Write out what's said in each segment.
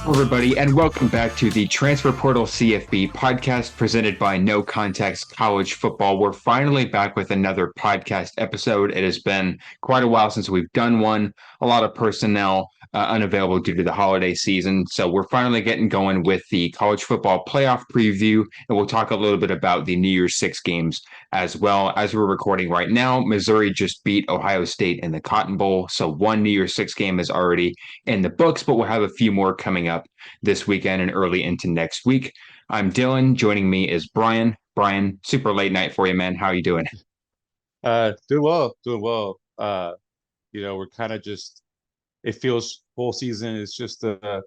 Hello, everybody, and welcome back to the Transfer Portal CFB podcast presented by No Context College Football. We're finally back with another podcast episode. It has been quite a while since we've done one. A lot of personnel unavailable due to the holiday season. So we're finally getting going with the college football playoff preview, and we'll talk a little bit about the New Year's Six games as well. As we're recording right now, Missouri just beat Ohio State in the Cotton Bowl. So one New Year's Six game is already in the books, but we'll have a few more coming up this weekend and early into next week. I'm Dylan. Joining me is Brian. Brian, super late night for you, man. How are you doing? Doing well, doing well. We're kind of just it feels full season is just a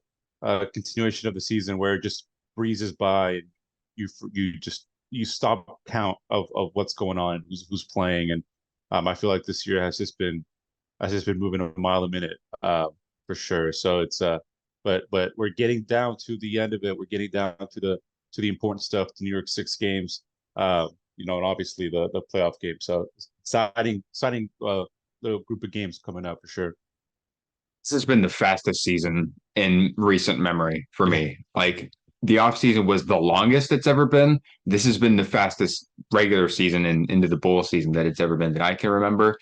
continuation of the season where it just breezes by and you stop count of what's going on, who's playing, and I feel like this year has just been moving a mile a minute, for sure. So but we're getting down to the end of it. We're getting down to the important stuff, the New York Six games. And obviously the playoff game. So exciting little group of games coming up for sure. This has been the fastest season in recent memory for me. Like the offseason was the longest it's ever been. This has been the fastest regular season and into the bowl season that it's ever been that I can remember.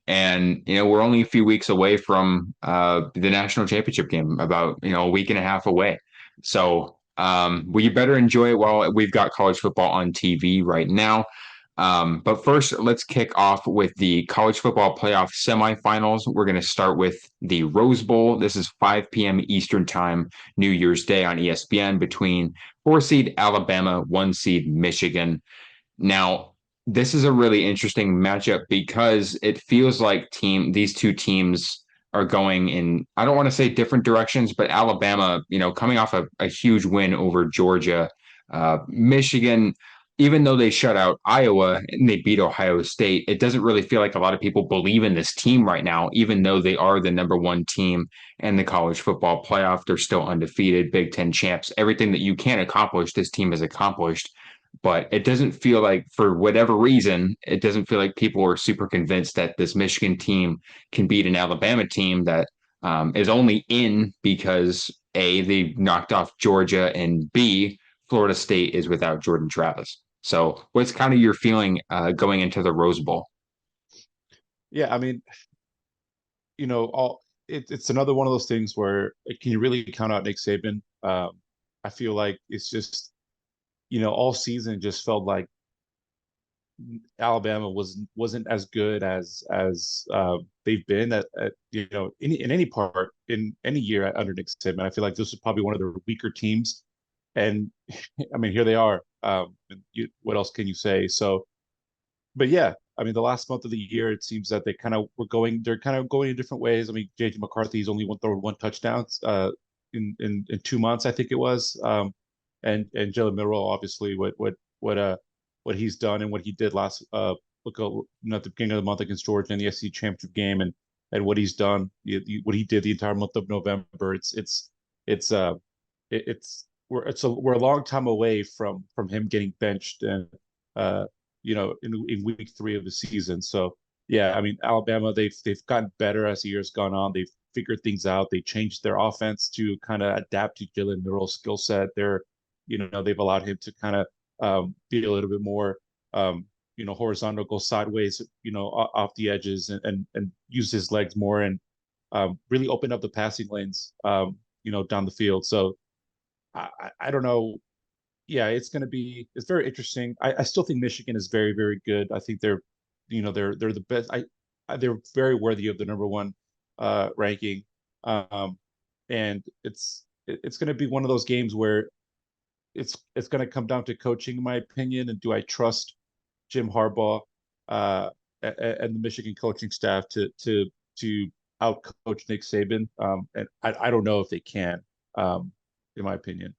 And we're only a few weeks away from the national championship game, about a week and a half away. So we better enjoy it while we've got college football on TV right now. But first, let's kick off with the college football playoff semifinals. We're going to start with the Rose Bowl. This is 5 p.m. Eastern Time, New Year's Day on ESPN between 4 seed Alabama, 1 seed Michigan. Now, this is a really interesting matchup because it feels like these two teams are going in, I don't want to say different directions, but Alabama, coming off a huge win over Georgia, Michigan, even though they shut out Iowa and they beat Ohio State, it doesn't really feel like a lot of people believe in this team right now, even though they are the number one team in the college football playoff. They're still undefeated, Big Ten champs. Everything that you can accomplish, this team has accomplished. But it doesn't feel like, for whatever reason, it doesn't feel like people are super convinced that this Michigan team can beat an Alabama team that is only in because A, they knocked off Georgia, and B, Florida State is without Jordan Travis. So, what's kind of your feeling going into the Rose Bowl? Yeah, I mean, it's another one of those things where can you really count out Nick Saban? I feel like it's just all season just felt like Alabama wasn't as good as they've been in any part in any year under Nick Saban. I feel like this was probably one of the weaker teams, and I mean here they are. What else can you say? So, but yeah, I mean the last month of the year it seems that they're kind of going in different ways. I mean JJ McCarthy's only thrown one touchdown in 2 months I think it was, and Jalen Milroe obviously what he's done and what he did last at the beginning of the month against Georgia in the SEC championship game, and what he's done, what he did the entire month of November. It's we're a long time away from him getting benched and in week three of the season. So yeah, I mean Alabama, they've gotten better as the years gone on. They've figured things out. They changed their offense to kind of adapt to Jalen Milroe's skill set. They've allowed him to kind of be a little bit more horizontal, go sideways, off the edges, and use his legs more, and really open up the passing lanes, down the field. So I don't know. Yeah, it's very interesting. I still think Michigan is very, very good. I think they're the best. They're very worthy of the number one ranking. Um, and it's going to be one of those games where it's going to come down to coaching, in my opinion, and do I trust Jim Harbaugh and the Michigan coaching staff to out coach Nick Saban? And I don't know if they can, in my opinion.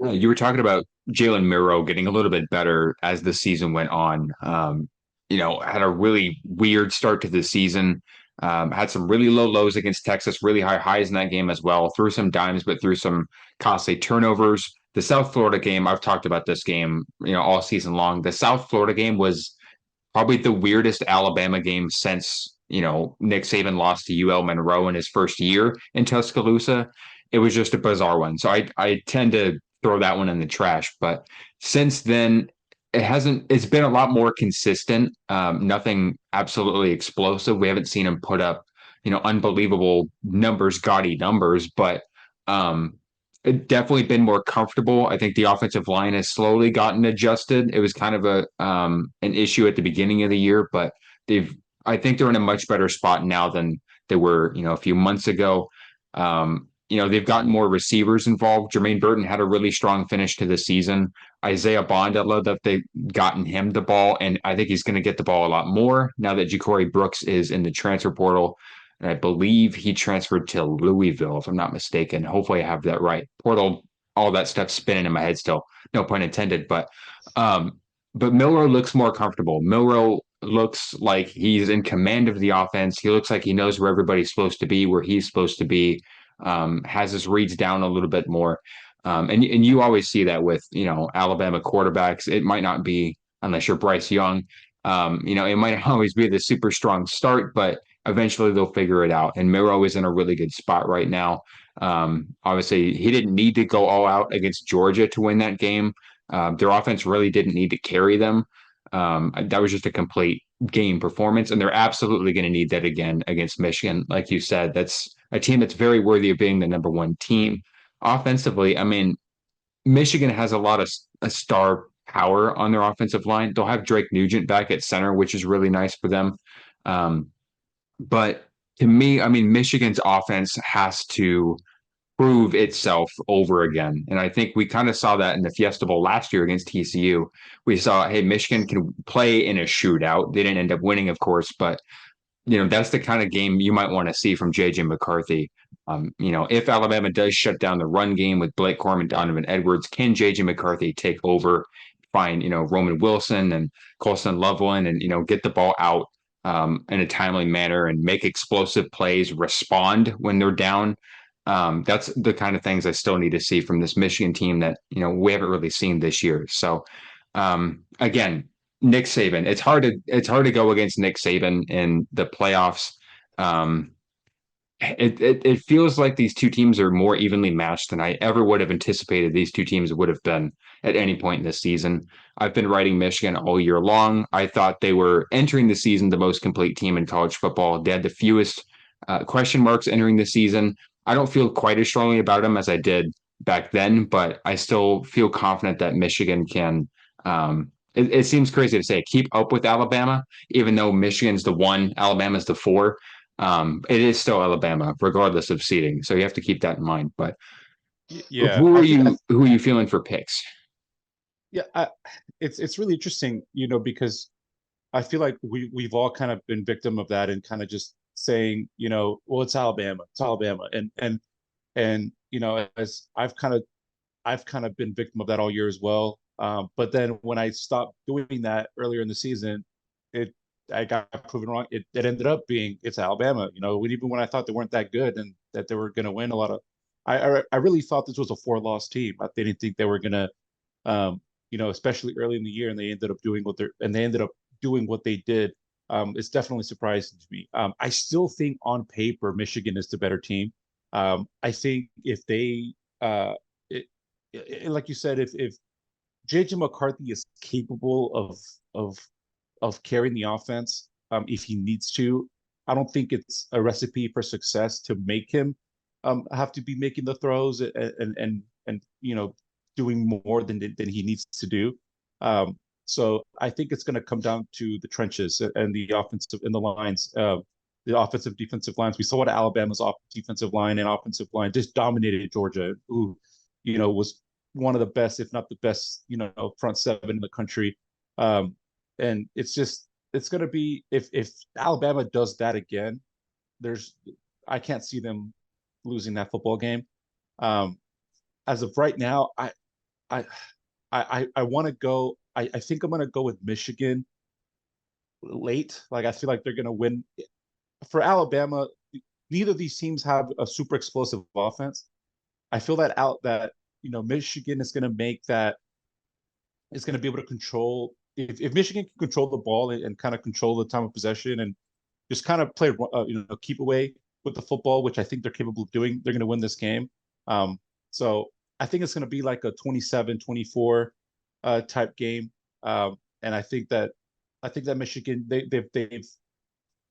Yeah, you were talking about Jalen Milroe getting a little bit better as the season went on. Had a really weird start to the season. Had some really low lows against Texas, really high highs in that game as well. Threw some dimes, but threw some costly turnovers. The South Florida game, I've talked about this game, all season long. The South Florida game was probably the weirdest Alabama game since, Nick Saban lost to UL Monroe in his first year in Tuscaloosa. it was just a bizarre one. So I tend to throw that one in the trash. But since then, it's been a lot more consistent. Nothing absolutely explosive. We haven't seen him put up, unbelievable numbers, gaudy numbers, but um, it definitely been more comfortable. I think the offensive line has slowly gotten adjusted. It was kind of an issue at the beginning of the year, but they've I think they're in a much better spot now than they were, a few months ago. They've gotten more receivers involved. Jermaine Burton had a really strong finish to the season. Isaiah Bond, I love that they've gotten him the ball, and I think he's going to get the ball a lot more now that Ja'Cory Brooks is in the transfer portal. And I believe he transferred to Louisville, if I'm not mistaken. Hopefully, I have that right. Portal, all that stuff spinning in my head still. No pun intended. Um, but Milrow looks more comfortable. Milrow looks like he's in command of the offense. He looks like he knows where everybody's supposed to be, where he's supposed to be. Has his reads down a little bit more. And you always see that with Alabama quarterbacks. It might not be unless you're Bryce Young. It might not always be the super strong start, but eventually they'll figure it out. And Miro is in a really good spot right now. Obviously, he didn't need to go all out against Georgia to win that game. Their offense really didn't need to carry them. That was just a complete game performance, and they're absolutely going to need that again against Michigan. Like you said, that's a team that's very worthy of being the number one team. Offensively, I mean, Michigan has a lot of a star power on their offensive line. They'll have Drake Nugent back at center, which is really nice for them. Um, but to me, I mean, Michigan's offense has to prove itself over again. And I think we kind of saw that in the Fiesta Bowl last year against TCU. We saw, hey, Michigan can play in a shootout. They didn't end up winning, of course, but that's the kind of game you might want to see from JJ McCarthy. If Alabama does shut down the run game with Blake Corum, Donovan Edwards, can JJ McCarthy take over, find, Roman Wilson and Colson Loveland and, get the ball out in a timely manner and make explosive plays, respond when they're down. That's the kind of things I still need to see from this Michigan team that, we haven't really seen this year. So, again, Nick Saban. It's hard to go against Nick Saban in the playoffs. Um, it feels like these two teams are more evenly matched than I ever would have anticipated these two teams would have been at any point in this season. I've been writing Michigan all year long. I thought they were entering the season the most complete team in college football. They had the fewest question marks entering the season. I don't feel quite as strongly about them as I did back then, but I still feel confident that Michigan can. It seems crazy to say keep up with Alabama, even though Michigan's the one, Alabama's the four. It is still Alabama, regardless of seeding. So you have to keep that in mind. But Yeah, I think who are you feeling for picks? yeah, it's really interesting, because I feel like we've all kind of been victim of that and kind of just saying, well, it's Alabama, and as I've kind of been victim of that all year as well. But then when I stopped doing that earlier in the season, it I got proven wrong. It ended up being it's Alabama. Even when I thought they weren't that good and that they were going to win a lot of, I really thought this was a four-loss team. I didn't think they were going to, especially early in the year, and they ended up doing what they did. It's definitely surprising to me. I still think on paper Michigan is the better team. I think if they, like you said, if JJ McCarthy is capable of carrying the offense, if he needs to, I don't think it's a recipe for success to make him have to be making the throws and doing more than he needs to do. So I think it's going to come down to the trenches and the offensive and the offensive defensive lines. We saw what Alabama's defensive line and offensive line just dominated Georgia, who was one of the best, if not the best, front seven in the country. And it's going to be if Alabama does that again, there's I can't see them losing that football game. Um, as of right now, I I want to go. I think I'm going to go with Michigan late. Like I feel like they're going to win. For Alabama, neither of these teams have a super explosive offense. I feel that Michigan is going to make that is going to be able to control if Michigan can control the ball and kind of control the time of possession and just kind of play keep away with the football, which I think they're capable of doing. They're going to win this game. So I think it's going to be like a 27-24 type game. And I think that Michigan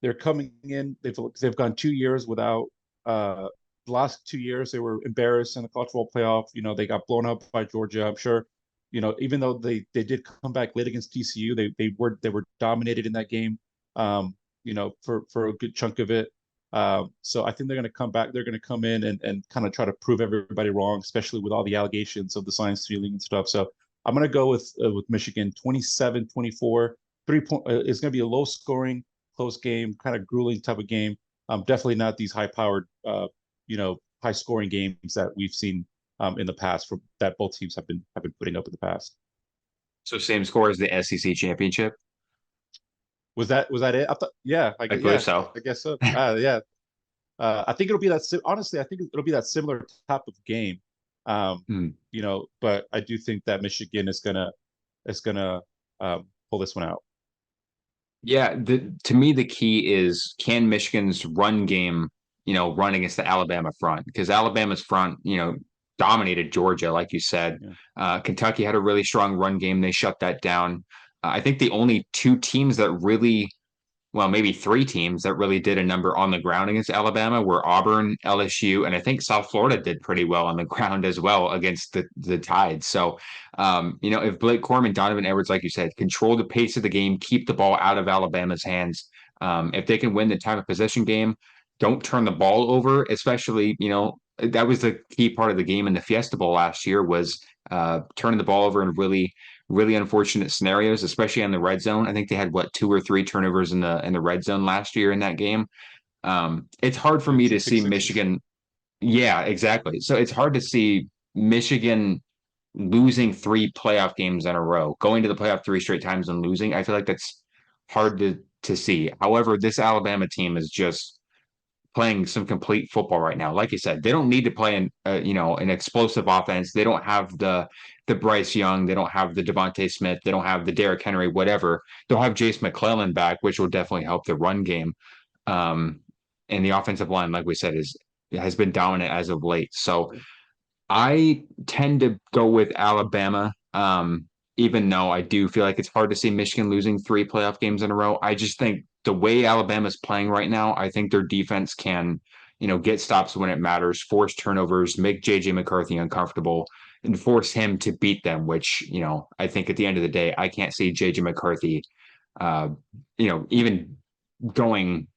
they're coming in. They've gone 2 years without the last 2 years they were embarrassed in the college football playoff. They got blown up by Georgia. I'm sure, even though they did come back late against TCU, they were dominated in that game. For a good chunk of it. So I think they're going to come back. They're going to come in and kind of try to prove everybody wrong, especially with all the allegations of the sign stealing and stuff. So I'm going to go with Michigan 27-24. 3 point. It's going to be a low scoring, close game, kind of grueling type of game. Definitely not these high powered, high scoring games that we've seen in the past from that both teams have been putting up in the past. So same score as the SEC championship. Was that it? Yeah, I believe so. I guess so. Yeah, I think it'll be honestly, I think it'll be that similar type of game. Hmm. But I do think that Michigan is gonna pull this one out. Yeah, to me the key is can Michigan's run game, run against the Alabama front because Alabama's front, dominated Georgia, like you said. Yeah. Kentucky had a really strong run game. They shut that down. I think the only two teams that really well, maybe three teams that really did a number on the ground against Alabama were Auburn, LSU, and I think South Florida did pretty well on the ground as well against the Tide. So, if Blake Corum and Donovan Edwards, like you said, control the pace of the game, keep the ball out of Alabama's hands, if they can win the time of possession game, don't turn the ball over, especially, that was the key part of the game in the Fiesta Bowl last year was turning the ball over in really unfortunate scenarios, especially on the red zone. I think they had what two or three turnovers in the red zone last year in that game. It's hard for And me some to pick see sixes. Michigan. Yeah, exactly. So it's hard to see Michigan losing three playoff games in a row, going to the playoff three straight times and losing. I feel like that's hard to see. However, this Alabama team is just playing some complete football right now. Like you said, they don't need to play an explosive offense. They don't have the Bryce Young, they don't have the Devontae Smith, they don't have the Derrick Henry, whatever. They'll have Jace McClellan back, which will definitely help the run game. Um, and the offensive line, like we said, has been dominant as of late. So I tend to go with Alabama, even though I do feel like it's hard to see Michigan losing three playoff games in a row. I just think the way Alabama's playing right now, I think their defense can, get stops when it matters, force turnovers, make JJ McCarthy uncomfortable, and force him to beat them, which, I think at the end of the day, I can't see JJ McCarthy, uh, even going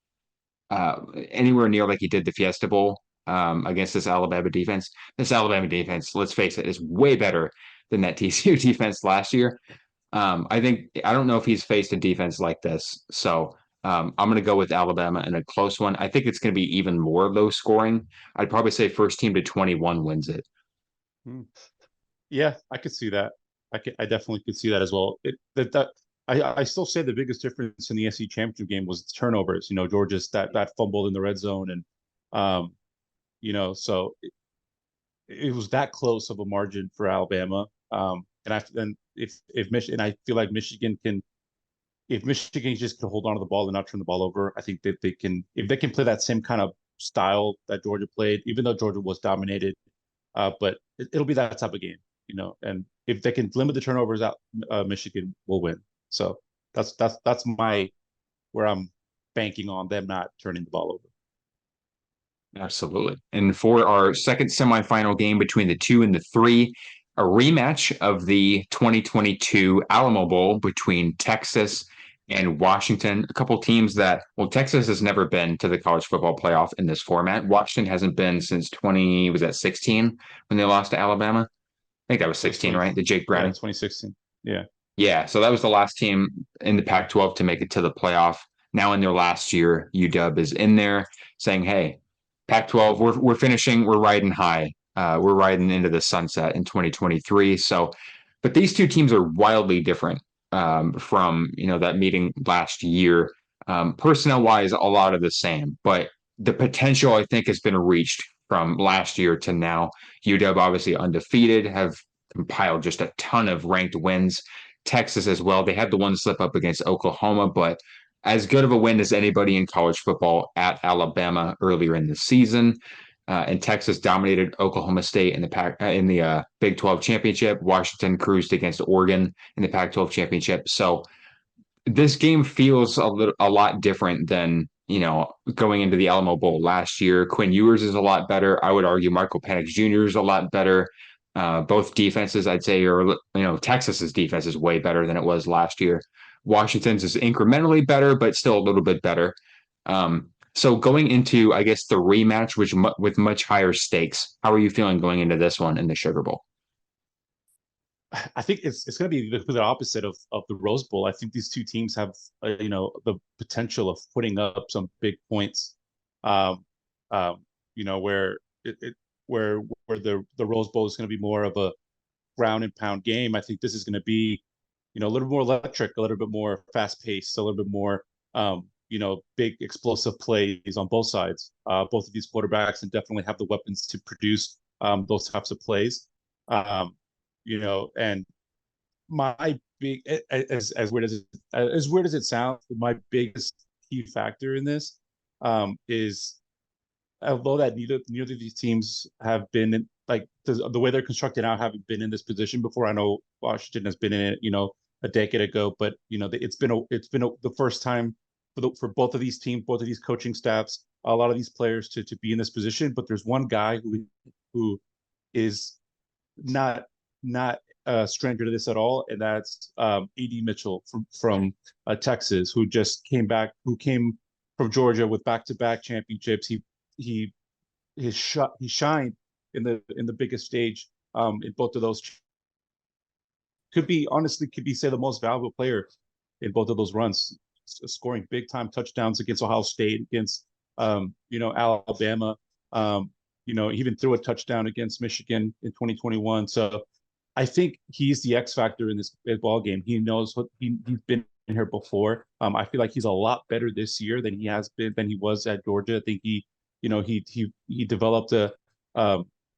anywhere near like he did the Fiesta Bowl against this Alabama defense. This Alabama defense, let's face it, is way better than that TCU defense last year. I don't know if he's faced a defense like this. So I'm going to go with Alabama in a close one. I think it's going to be even more low scoring. I'd probably say first team to 21 wins it. Hmm. Yeah, I could see that. I definitely could see that as well. I still say the biggest difference in the SEC championship game was the turnovers. Georgia's that fumble in the red zone, and so it was that close of a margin for Alabama. And if Michigan, I feel like Michigan can, if Michigan just can hold on to the ball and not turn the ball over, I think that they can, if they can play that same kind of style that Georgia played, even though Georgia was dominated, but it'll be that type of game, and if they can limit the turnovers out, Michigan will win. So that's my where I'm banking on them not turning the ball over. Absolutely. And for our second semifinal game between the 2 and the 3, a rematch of the 2022 Alamo Bowl between Texas and Washington. A couple teams that, well, Texas has never been to the college football playoff in this format. Washington hasn't been since 16 when they lost to Alabama? I think that was It was 16, 20, right? The Jake yeah, Browning. 2016. Yeah. Yeah, so that was the last team in the Pac-12 to make it to the playoff. Now in their last year, UW is in there saying, "Hey, Pac-12, we're finishing, we're riding high, we're riding into the sunset in 2023." So, but these two teams are wildly different from that meeting last year. Personnel wise, a lot of the same, but the potential I think has been reached from last year to now. UW obviously undefeated, have compiled just a ton of ranked wins. Texas as well. They had the one slip up against Oklahoma, but as good of a win as anybody in college football at Alabama earlier in the season. and Texas dominated Oklahoma State in the Big 12 championship. Washington cruised against Oregon in the Pac-12 championship. So this game feels a lot different than going into the Alamo Bowl last year. Quinn Ewers is a lot better. I would argue Michael Penix Jr. is a lot better. Both defenses, I'd say, Texas's defense is way better than it was last year. Washington's is incrementally better, but still a little bit better. So going into, I guess, the rematch, which with much higher stakes, how are you feeling going into this one in the Sugar Bowl? I think it's going to be the opposite of the Rose Bowl. I think these two teams have the potential of putting up some big points. Um, where the Rose Bowl is going to be more of a ground and pound game. I think this is going to be a little more electric, a little bit more fast paced, a little bit more big explosive plays on both sides. Both of these quarterbacks and definitely have the weapons to produce those types of plays. Um, and my big as weird as it sounds, my biggest key factor in this is although that neither of these teams have been in, like the way they're constructed now haven't been in this position before. I know Washington has been in it, a decade ago, but it's been the first time for both of these teams, both of these coaching staffs, a lot of these players to be in this position. But there's one guy who is not a stranger to this at all, and that's AD Mitchell from Texas, who just came back, who came from Georgia with back-to-back championships. He he shined in the biggest stage in both of those. Could be say the most valuable player in both of those runs, scoring big time touchdowns against Ohio State, against Alabama. He even threw a touchdown against Michigan in 2021. So I think he's the X factor in this ball game. He knows he's been in here before. I feel like he's a lot better this year than he was at Georgia. I think he developed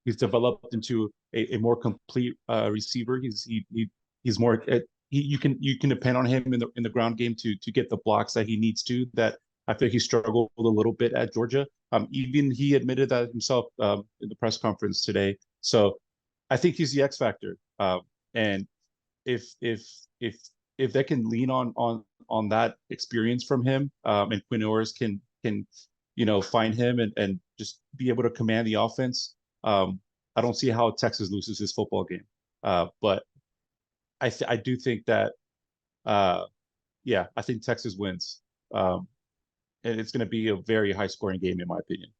he's developed into a more complete receiver. He's more you can depend on him in the ground game to get the blocks that he needs to. That I think he struggled a little bit at Georgia. Even he admitted that himself in the press conference today. So I think he's the X factor. And if if if if they can lean on that experience from him, and Quinn Ewers can find him and just be able to command the offense, I don't see how Texas loses this football game. But I do think that yeah, I think Texas wins. And it's going to be a very high scoring game in my opinion.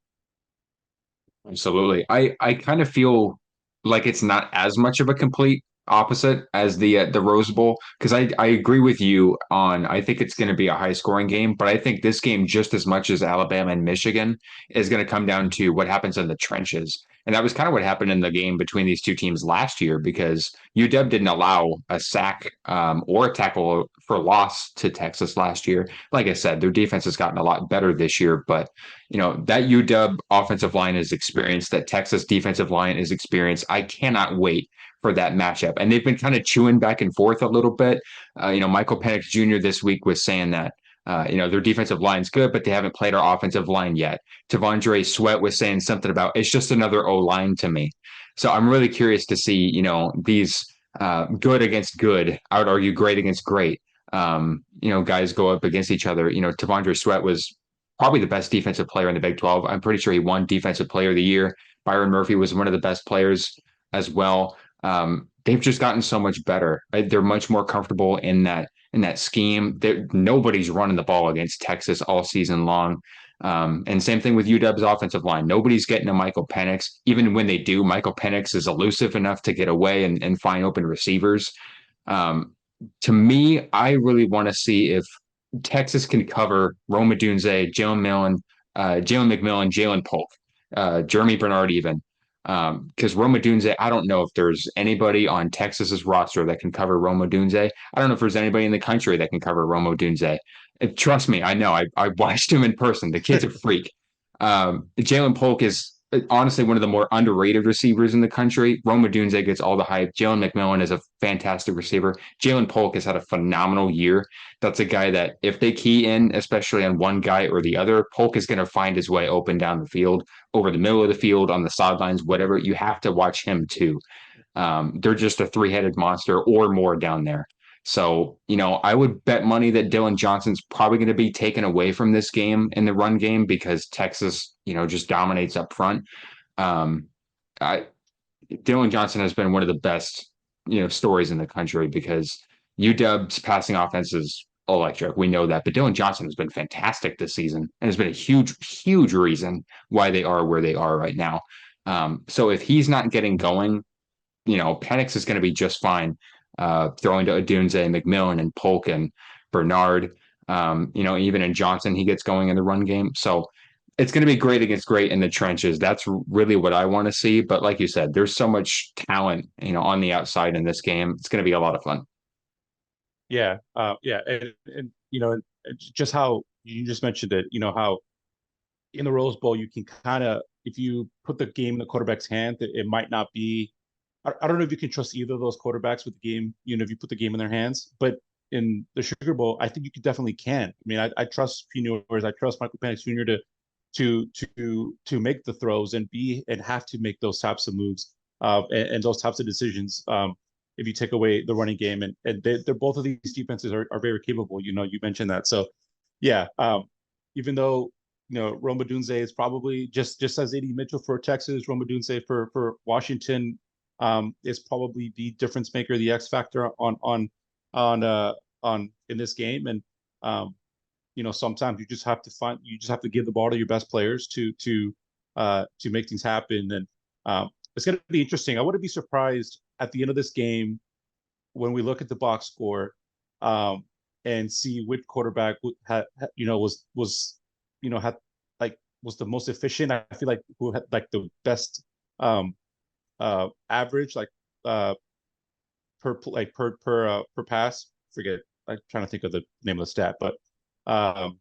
Absolutely. I kind of feel like it's not as much of a complete opposite as the Rose Bowl because I agree with you on I think it's going to be a high scoring game, but I think this game just as much as Alabama and Michigan is going to come down to what happens in the trenches. And that was kind of what happened in the game between these two teams last year because UW didn't allow a sack or a tackle for loss to Texas last year. Like I said, their defense has gotten a lot better this year, but that UW offensive line is experienced, that Texas defensive line is experienced. I cannot wait for that matchup. And they've been kind of chewing back and forth a little bit. Michael Penix Jr. this week was saying that their defensive line's good, but they haven't played our offensive line yet. Tavondre Sweat was saying something about it's just another O line to me. So I'm really curious to see, these good against good. I would argue great against great. Guys go up against each other. Tavondre Sweat was probably the best defensive player in the Big 12. I'm pretty sure he won Defensive Player of the Year. Byron Murphy was one of the best players as well. They've just gotten so much better. Right? They're much more comfortable in that scheme. Nobody's running the ball against Texas all season long. And same thing with UW's offensive line. Nobody's getting to Michael Penix. Even when they do, Michael Penix is elusive enough to get away and find open receivers. To me, I really want to see if Texas can cover Rome Odunze, Jalen McMillan, Jalen Polk, Jeremy Bernard even. Because Rome Odunze, I don't know if there's anybody on Texas's roster that can cover Rome Odunze. I don't know if there's anybody in the country that can cover Rome Odunze. Trust me, I know. I watched him in person. The kid's a freak. Jalen Polk is honestly one of the more underrated receivers in the country. Rome Odunze gets all the hype. Jalen McMillan is a fantastic receiver. Jalen Polk has had a phenomenal year. That's a guy that if they key in, especially on one guy or the other, Polk is going to find his way open down the field, over the middle of the field, on the sidelines, whatever. You have to watch him too. They're just a three-headed monster or more down there. So, I would bet money that Dylan Johnson's probably going to be taken away from this game in the run game because Texas, just dominates up front. Um, I, Dylan Johnson has been one of the best, stories in the country because UW's passing offense is electric. We know that, but Dylan Johnson has been fantastic this season and has been a huge, huge reason why they are where they are right now. So if he's not getting going, Penix is going to be just fine throwing to Odunze, McMillan, and Polk and Bernard. Even in Johnson, he gets going in the run game. So it's going to be great against great in the trenches. That's really what I want to see. But like you said, there's so much talent, on the outside in this game. It's going to be a lot of fun. Yeah, yeah, and and just how you just mentioned it, how in the Rose Bowl you can kind of, if you put the game in the quarterback's hand, it might not be. I don't know if you can trust either of those quarterbacks with the game. If you put the game in their hands, but in the Sugar Bowl, I think you could definitely can. I mean, I trust Pinours, I trust Michael Penix Jr. to make the throws and have to make those types of moves and those types of decisions. If you take away the running game, and they're both of these defenses are very capable. You mentioned that. So yeah, even though Rome Odunze is probably just as AD Mitchell for Texas, Rome Odunze for Washington is probably the difference maker, the X factor on in this game. And sometimes you just have to give the ball to your best players to make things happen. And it's going to be interesting. I wouldn't be surprised at the end of this game when we look at the box score and see which quarterback had had like was the most efficient. I feel like who had like the best um average uh per pass. Forget. I'm trying to think of the name of the stat, but um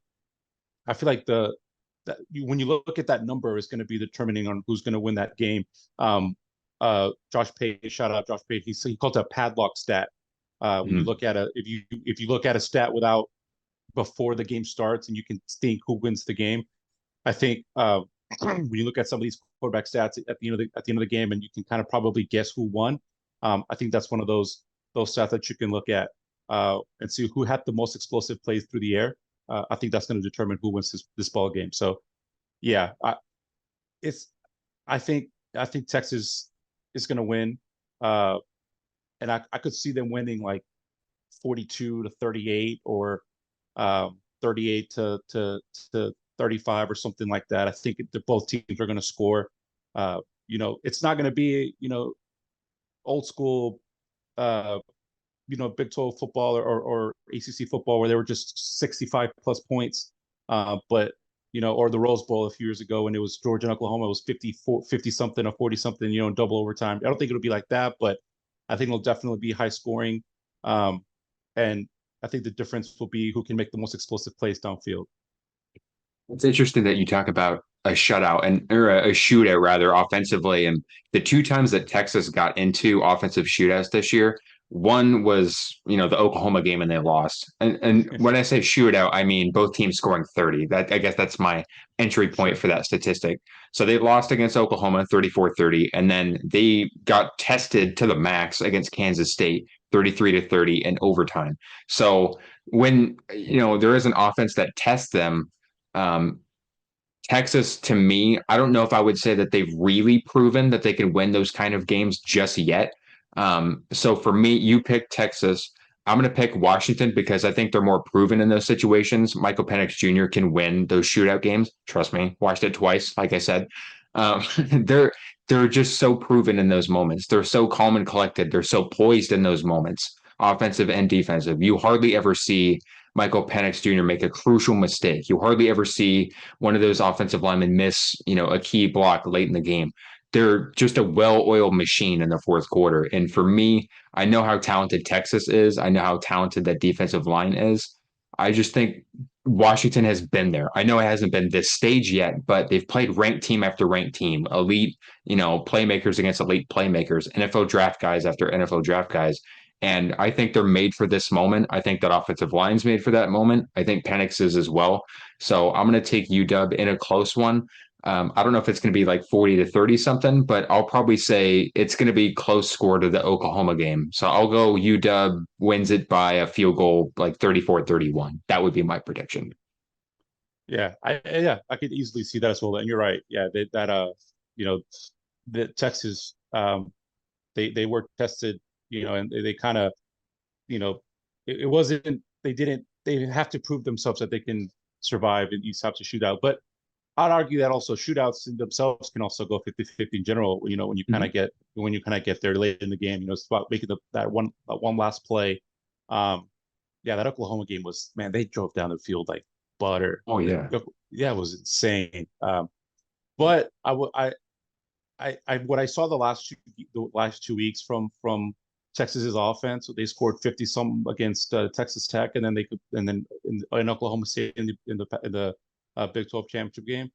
I feel like when you look at that number is going to be determining on who's going to win that game. Josh Pate, shout out Josh Pate. He calls it a padlock stat. When you Mm-hmm. look at if you look at a stat without before the game starts and you can think who wins the game. I think when you look at some of these quarterback stats at the end of the game and you can kind of probably guess who won. I think that's one of those stats that you can look at and see who had the most explosive plays through the air. I think that's going to determine who wins this ball game. So yeah, it's I think Texas is going to win, uh, and I could see them winning like 42-38 or 38 to 35 or something like that. I think both teams are going to score. It's not going to be old school uh, Big 12 football or ACC football where they were just 65 plus points. But or the Rose Bowl a few years ago when it was Georgia and Oklahoma, it was 50 something or 40 something, in double overtime. I don't think it'll be like that, but I think it'll definitely be high scoring. And I think the difference will be who can make the most explosive plays downfield. It's interesting that you talk about a shutout or a shootout rather offensively. And the two times that Texas got into offensive shootouts this year, one was, the Oklahoma game and they lost. And when I say shootout, I mean both teams scoring 30. That I guess that's my entry point Sure. for that statistic. So they lost against Oklahoma 34-30, and then they got tested to the max against Kansas State 33-30 in overtime. So when there is an offense that tests them, um, Texas, to me, I don't know if I would say that they've really proven that they can win those kind of games just yet. So for me, you pick Texas. I'm going to pick Washington because I think they're more proven in those situations. Michael Penix Jr. can win those shootout games. Trust me, watched it twice. Like I said, um, they're they're just so proven in those moments. They're so calm and collected. They're so poised in those moments, offensive and defensive. You hardly ever see Michael Penix Jr. make a crucial mistake. You hardly ever see one of those offensive linemen miss, a key block late in the game. They're just a well-oiled machine in the fourth quarter. And for me, I know how talented Texas is. I know how talented that defensive line is. I just think Washington has been there. I know it hasn't been this stage yet, but they've played ranked team after ranked team, elite, playmakers against elite playmakers, NFL draft guys after NFL draft guys. And I think they're made for this moment. I think that offensive line's made for that moment. I think Penix is as well. So I'm going to take UW in a close one. I don't know if it's going to be like 40 to 30 something, but I'll probably say it's going to be close score to the Oklahoma game. So I'll go UW wins it by a field goal, like 34-31. That would be my prediction. Yeah, I could easily see that as well. And you're right. Yeah, you know, the Texas, they were tested, and they kind of, you know, it wasn't. They didn't. They have to prove themselves that they can survive in these types of shootout. But I'd argue that also shootouts in themselves can also go 50-50 in general, when you kind Mhm. of get there late in the game, it's about making that one last play. Yeah, that Oklahoma game was, man, they drove down the field like butter. Oh yeah. Yeah, it was insane. But what I saw the last 2 weeks from Texas's offense, they scored 50 some against Texas Tech, and then in Oklahoma State in the Big 12 championship game.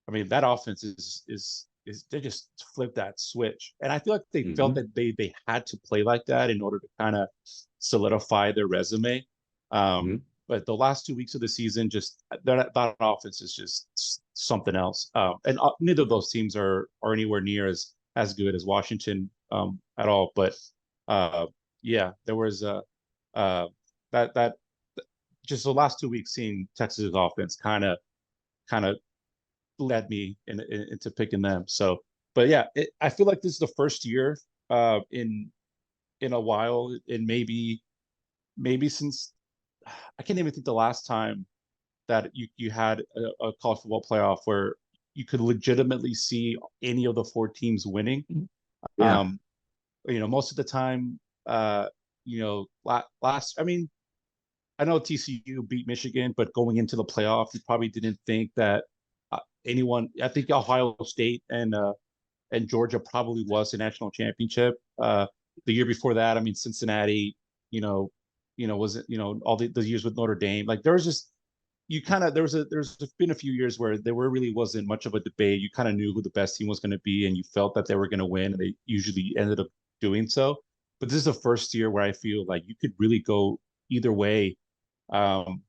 I mean, that offense is they just flipped that switch, and I feel like they felt Hmm. that they had to play like that in order to kind of solidify their resume. Um, Hmm. but the last 2 weeks of the season, just that offense is just something else. And neither of those teams are anywhere near as good as Washington at all. But uh, yeah, there was uh, that just the last 2 weeks seeing Texas offense kind of led me into picking them. So, but yeah, I feel like this is the first year in a while, and maybe since I can't even think the last time that you had a college football playoff where you could legitimately see any of the four teams winning. Yeah. Um, most of the time, last, I mean, I know TCU beat Michigan, but going into the playoff, you probably didn't think that anyone. I think Ohio State and Georgia probably was a national championship. The year before that, I mean, Cincinnati, you know, was it, all the years with Notre Dame. Like there was just you kind of there's been a few years where there really wasn't much of a debate. You kind of knew who the best team was going to be, and you felt that they were going to win, and they usually ended up doing so. But this is the first year where I feel like you could really go either way, um,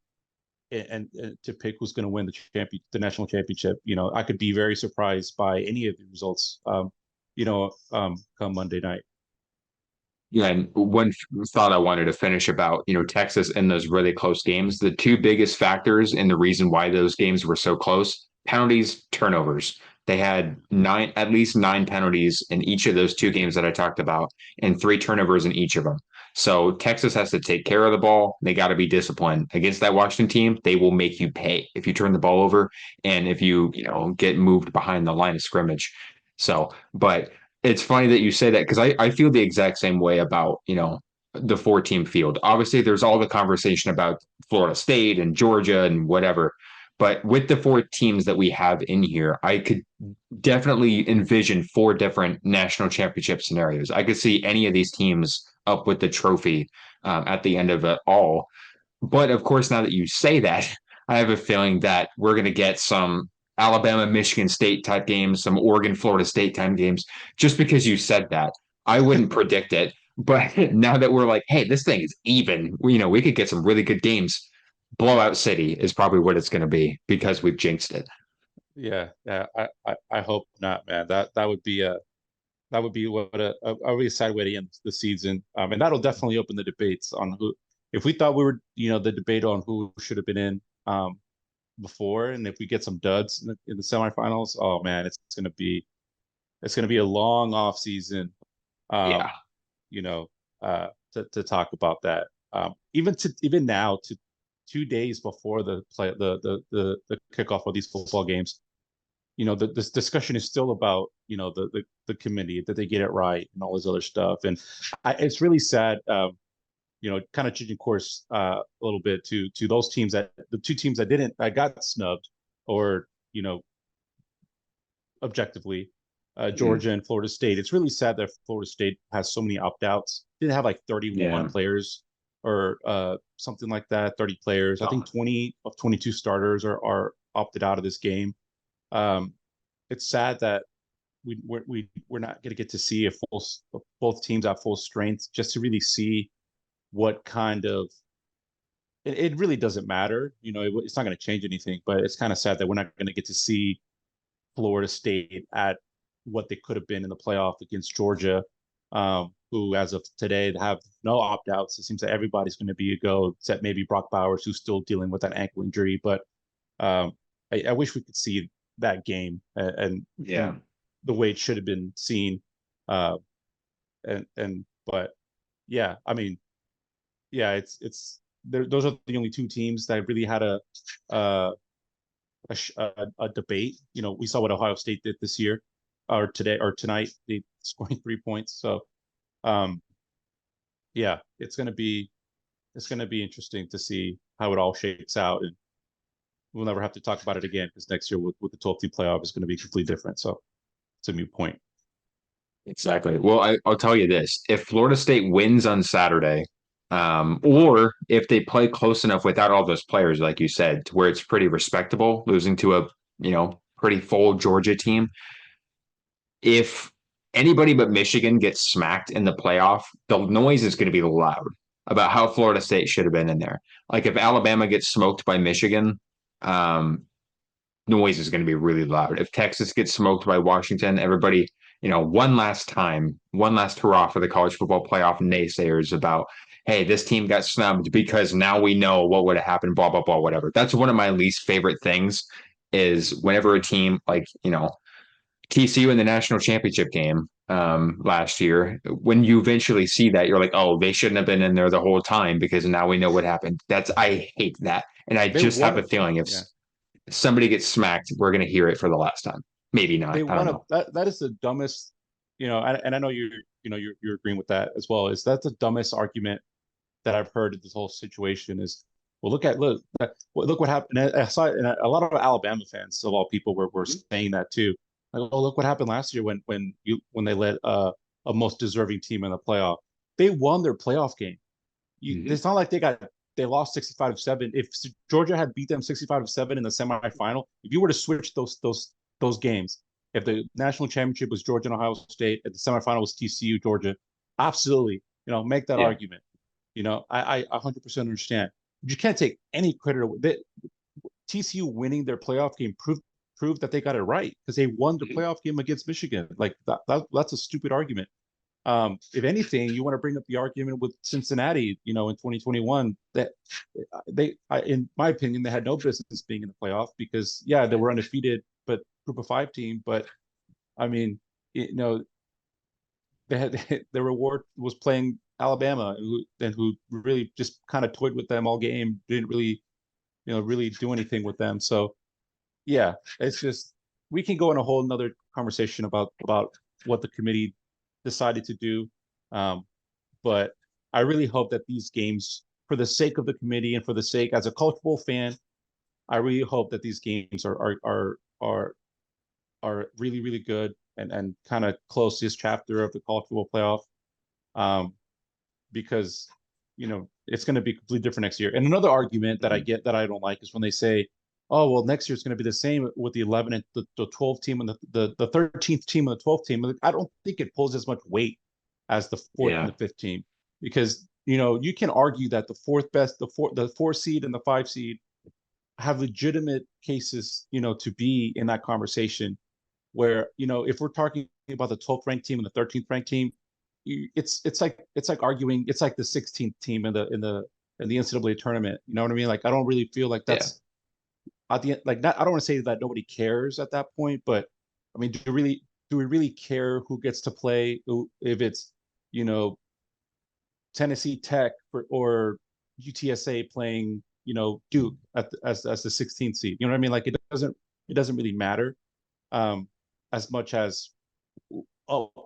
and to pick who's going to win the national championship. I could be very surprised by any of the results. Come Monday night. Yeah, and one thought I wanted to finish about, Texas in those really close games, the two biggest factors and the reason why those games were so close, penalties, turnovers. They had at least nine penalties in each of those two games that I talked about, and three turnovers in each of them. So Texas has to take care of the ball. They got to be disciplined. Against that Washington team, they will make you pay if you turn the ball over and if you get moved behind the line of scrimmage. So, but it's funny that you say that because I feel the exact same way about, the four-team field. Obviously, there's all the conversation about Florida State and Georgia and whatever. But with the four teams that we have in here, I could definitely envision four different national championship scenarios. I could see any of these teams up with the trophy at the end of it all. But of course, now that you say that, I have a feeling that we're going to get some Alabama, Michigan State type games, some Oregon, Florida State type games, just because you said that. I wouldn't predict it. But now that we're like, hey, this thing is even, we could get some really good games. Blowout City is probably what it's going to be because we've jinxed it. Yeah, yeah. I hope not, man. That would be what a really sad way to end the season. And that'll definitely open the debates on who. If we thought we were, the debate on who should have been in before, and if we get some duds in the semifinals, oh man, it's gonna be a long off season. Yeah. Um, you know, to talk about that. Even now, to 2 days before the play the kickoff of these football games, this discussion is still about the committee, that they get it right and all this other stuff. And it's really sad, kind of changing course a little bit to those teams, that the two teams that got snubbed, or objectively, Mm. Georgia and Florida State. It's really sad that Florida State has so many opt outs. Didn't have like 31 Yeah. players or something like that, 30 players. I think 20 of 22 starters are opted out of this game. Um, it's sad that we're not going to get to see a full both teams at full strength just to really see what kind of it really doesn't matter. It's not going to change anything, but it's kind of sad that we're not going to get to see Florida State at what they could have been in the playoff against Georgia, who, as of today, have no opt outs. It seems that everybody's going to be a go, except maybe Brock Bowers, who's still dealing with that ankle injury. But um, I wish we could see that game and Yeah. the way it should have been seen. Uh, but yeah, I mean, yeah, it's those are the only two teams that really had uh, a debate. We saw what Ohio State did this year, or today, or tonight. They scoring 3 points. So, um, yeah, it's gonna be interesting to see how it all shakes out, and we'll never have to talk about it again because next year with the 12 team playoff is going to be completely different. So it's a moot point. Exactly. Well, I'll tell you this: if Florida State wins on Saturday, or if they play close enough without all those players, like you said, to where it's pretty respectable, losing to a pretty full Georgia team, if anybody but Michigan gets smacked in the playoff, the noise is going to be loud about how Florida State should have been in there. Like if Alabama gets smoked by Michigan, um, noise is going to be really loud. If Texas gets smoked by Washington, everybody, one last time, one last hurrah for the college football playoff naysayers about, hey, this team got snubbed because now we know what would have happened, blah, blah, blah, whatever. That's one of my least favorite things is whenever a team like, TCU in the national championship game last year, when you eventually see that, you're like, oh, they shouldn't have been in there the whole time because now we know what happened. I hate that. And I They just have won a a feeling if Yeah. somebody gets smacked, we're going to hear it for the last time. Maybe not. They I don't want to know. that is the dumbest, and I know you're agreeing with that as well. Is that the dumbest argument that I've heard of this whole situation is, well, look what happened. And I saw it, and a lot of Alabama fans of all people were saying that too. Like, oh, look what happened last year when they led a most deserving team in the playoff. They won their playoff game. Mm-hmm. It's not like they lost 65-7. If Georgia had beat them 65-7 in the semifinal, if you were to switch those games, if the national championship was Georgia and Ohio State, and the semifinal was TCU Georgia, absolutely, make that Yeah. argument. I 100% understand. You can't take any credit. TCU winning their playoff game proved that they got it right because they won the playoff game against Michigan. Like that's a stupid argument. If anything, you want to bring up the argument with Cincinnati, in 2021 that in my opinion, they had no business being in the playoff because yeah, they were undefeated, but group of five team. But I mean, they had the reward was playing Alabama, who really just kind of toyed with them all game, didn't really, really do anything with them. So yeah, it's just we can go in a whole another conversation about what the committee decided to do. Um, but I really hope that these games, for the sake of the committee and for the sake as a cultural fan, I really hope that these games are really really good and kind of close this chapter of the college football playoff. Um, because it's going to be completely different next year. And another argument that I Mm-hmm. get that I don't like is when they say, "Oh, well, next year it's going to be the same with the 11 and the 12 team and the 13th team and the 12th team." I don't think it pulls as much weight as the fourth and Yeah. the fifth team because you can argue that the four seed and the five seed have legitimate cases to be in that conversation where if we're talking about the 12th ranked team and the 13th ranked team, it's like arguing it's like the 16th team in the NCAA tournament. You know what I mean? Like I don't really feel like Yeah. that's at the end. Like not, I don't want to say that nobody cares at that point, but I mean, do we really care who gets to play? If it's you know Tennessee Tech or UTSA playing Duke as the 16th seed. You know what I mean? Like it doesn't really matter as much as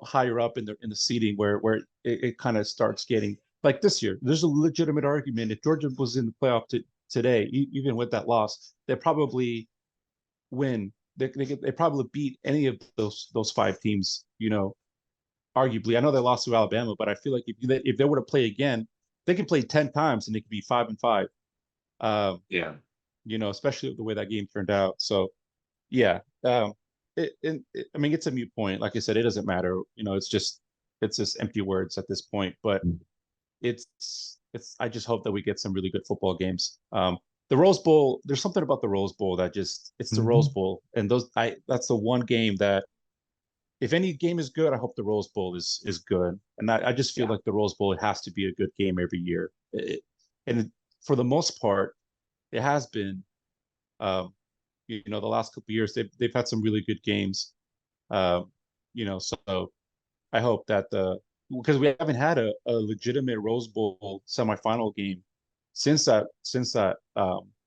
higher up in the seating where it kind of starts getting like this year. There's a legitimate argument if Georgia was in the playoff today, even with that loss, they probably win. They probably beat any of those five teams. Arguably, I know they lost to Alabama, but I feel like if they were to play again, they can play 10 times and they can be 5-5. Um, Yeah. Especially the way that game turned out. So yeah, I mean, it's a mute point. Like I said, it doesn't matter. It's just empty words at this point. But it's. I just hope that we get some really good football games. The Rose Bowl. There's something about the Rose Bowl that just it's the Rose Mhm. Bowl, and that's the one game that if any game is good, I hope the Rose Bowl is good. And I just feel Yeah. like the Rose Bowl it has to be a good game every year. For the most part, it has been. Um, the last couple of years they've had some really good games. Um, so I hope that the because we haven't had a legitimate Rose Bowl semifinal game since that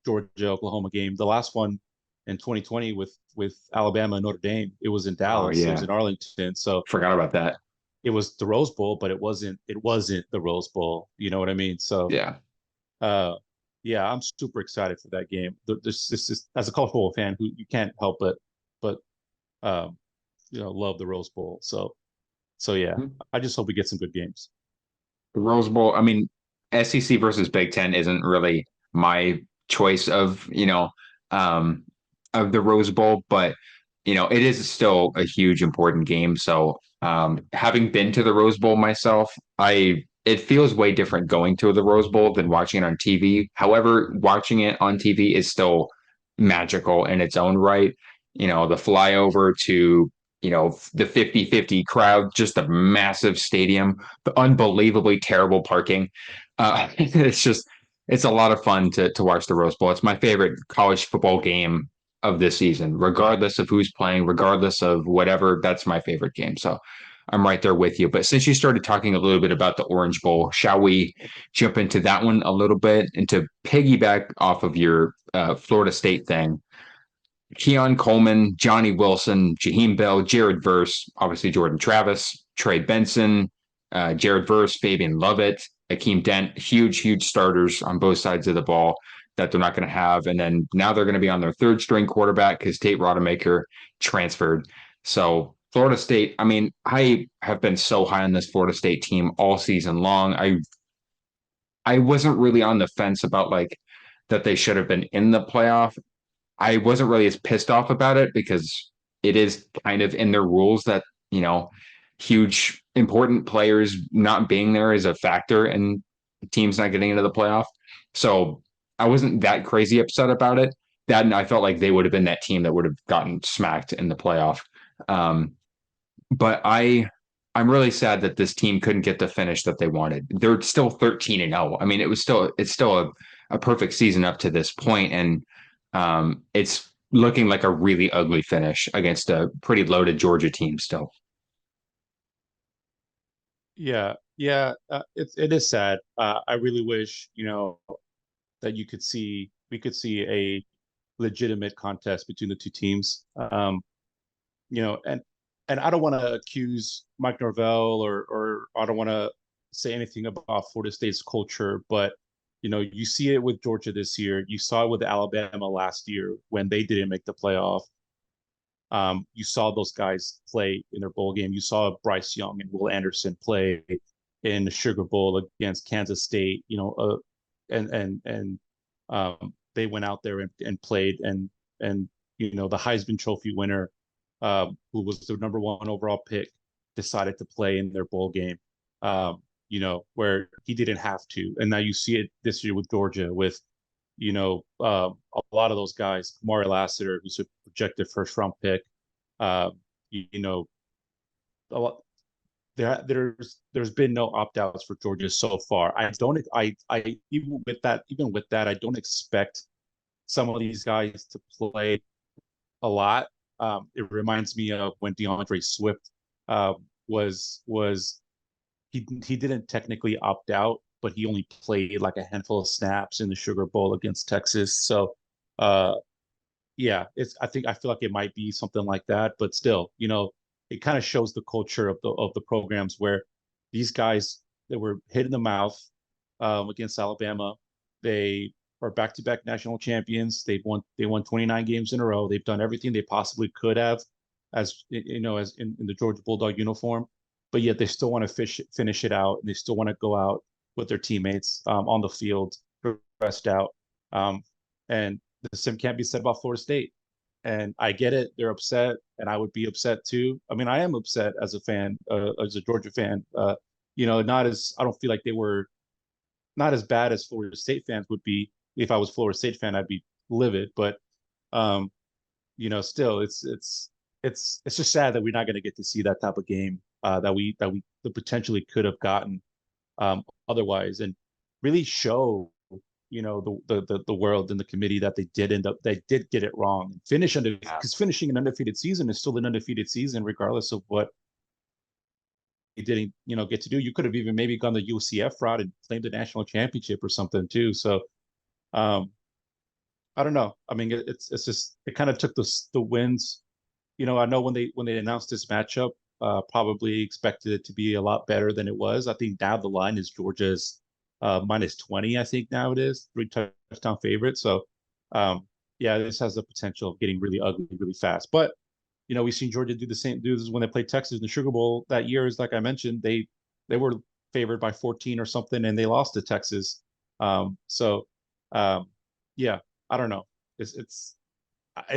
Georgia Oklahoma game. The last one in 2020 with Alabama and Notre Dame. It was in Oh Dallas. It was yeah. in Arlington. So Forgot about that. it was the Rose Bowl, but it wasn't the Rose Bowl. You know what I mean? So Yeah. uh, yeah, I'm super excited for that game. This is as a college football fan who you can't help but um, love the Rose Bowl. So yeah, Mhm. I just hope we get some good games. The Rose Bowl, I mean, SEC versus Big Ten isn't really my choice um, of the Rose Bowl, but it is still a huge important game. So, having been to the Rose Bowl myself, it feels way different going to the Rose Bowl than watching it on TV. However, watching it on TV is still magical in its own right. The flyover to the 50-50 crowd, just a massive stadium, the unbelievably terrible parking. It's a lot of fun to watch the Rose Bowl. It's my favorite college football game of this season, regardless of who's playing, regardless of whatever. That's my favorite game. So I'm right there with you. But since you started talking a little bit about the Orange Bowl, shall we jump into that one a little bit and to piggyback off of your Florida State thing? Keon Coleman, Johnny Wilson, Jaheim Bell, Jared Verse, obviously Jordan Travis, Trey Benson, Jared Verse, Fabian Lovett, Akeem Dent, huge starters on both sides of the ball that they're not going to have. And then now they're going to be on their third string quarterback because Tate Rodemaker transferred. So Florida State, I mean, I have been so high on this Florida State team all season long. I wasn't really on the fence about like that they should have been in the playoff. I wasn't really as pissed off about it because it is kind of in their rules that, you know, huge important players not being there is a factor in teams not getting into the playoff. So I wasn't that crazy upset about it. That and I felt like they would have been that team that would have gotten smacked in the playoff. Um, but I'm really sad that this team couldn't get the finish that they wanted. They're still 13-0. I mean, it's still a perfect season up to this point, and it's looking like a really ugly finish against a pretty loaded Georgia team still. Yeah, it is sad. I really wish that we could see a legitimate contest between the two teams. You know, and I don't want to accuse Mike Norvell or I don't want to say anything about Florida State's culture, but you see it with Georgia this year. You saw it with Alabama last year when they didn't make the playoff. You saw those guys play in their bowl game. You saw Bryce Young and Will Anderson play in the Sugar Bowl against Kansas State. And they went out there and played and the Heisman Trophy winner, who was the number one overall pick, decided to play in their bowl game. Where he didn't have to, and now you see it this year with Georgia with a lot of those guys, Kamari Lassiter, who's a projected first round pick. Uh, you know, a lot, there's been no opt outs for Georgia so far. I don't I even with that I don't expect some of these guys to play a lot. It reminds me of when DeAndre Swift uh, was he didn't technically opt out, but he only played like a handful of snaps in the Sugar Bowl against Texas. So uh, yeah, I feel like it might be something like that, but still, it kind of shows the culture of the programs where these guys that were hit in the mouth against Alabama, they are back-to-back national champions. They won 29 games in a row. They've done everything they possibly could have, as in the Georgia Bulldog uniform, but yet they still want to finish it out, and they still want to go out with their teammates on the field, stressed out. Um, and the same can't be said about Florida State. And I get it; they're upset, and I would be upset too. I mean, I am upset as a fan, as a Georgia fan. Not as I don't feel like they were not as bad as Florida State fans would be. If I was a Florida State fan, I'd be livid. But um, still, it's just sad that we're not going to get to see that type of game that we potentially could have gotten otherwise, and really show the world and the committee that they did get it wrong. Finish under Yeah. because finishing an undefeated season is still an undefeated season, regardless of what you didn't get to do. You could have even maybe gone the UCF route and claimed the national championship or something too. So um, I don't know. I mean, it's just it kind of took the wins. I know when they announced this matchup, probably expected it to be a lot better than it was. I think now the line is Georgia's -20. I think now it is 3 touchdown favorite. So yeah, this has the potential of getting really ugly really fast. But we've seen Georgia do this when they played Texas in the Sugar Bowl that year. Is like I mentioned, they were favored by 14 or something, and they lost to Texas. So um, yeah, I don't know. It's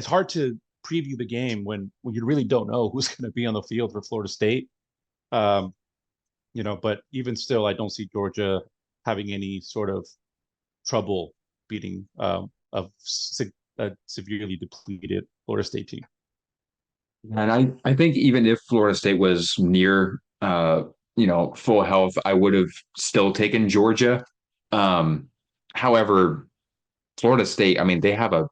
hard to preview the game when you really don't know who's going to be on the field for Florida State. Um, but even still, I don't see Georgia having any sort of trouble beating a severely depleted Florida State team. And I think even if Florida State was near full health, I would have still taken Georgia. Um, However, Florida State, I mean, they had a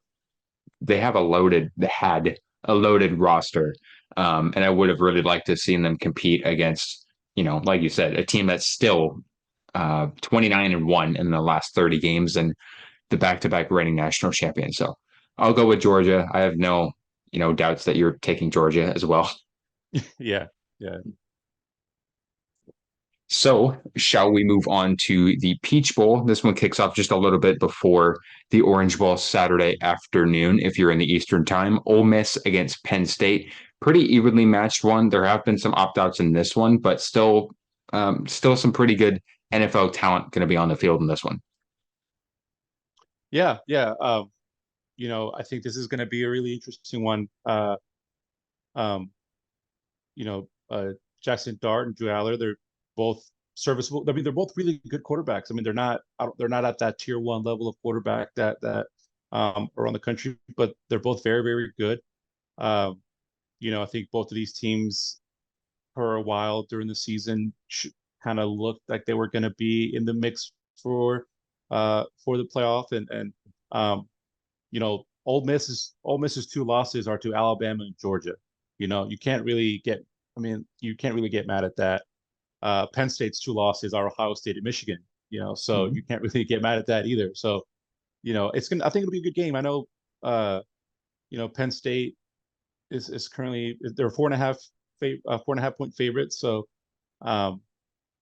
loaded roster. And I would have really liked to have seen them compete against, like you said, a team that's still 29-1 in the last 30 games and the back-to-back reigning national champion. So I'll go with Georgia. I have no, doubts that you're taking Georgia as well. Yeah, yeah, So, shall we move on to the Peach Bowl? This one kicks off just a little bit before the Orange Bowl Saturday afternoon, if you're in the Eastern time. Ole Miss against Penn State, pretty evenly matched one. There have been some opt outs in this one, but still some pretty good NFL talent going to be on the field in this one. yeah, yeah. I think this is going to be a really interesting one. Um, you know, Jackson Dart and Drew Aller, they're both serviceable. I mean, they're both really good quarterbacks. I mean, they're not at that tier one level of quarterback that are on the country, but they're both very, very good. Um, I think both of these teams for a while during the season kind of looked like they were going to be in the mix for the playoff, and Ole Miss's two losses are to Alabama and Georgia. You can't really get. I mean, you can't really get mad at that. Penn State's two losses are Ohio State and Michigan. So Mhm. you can't really get mad at that either. So it's gonna. I think it'll be a good game. I know. Penn State is currently they're 4.5 point favorite. So um,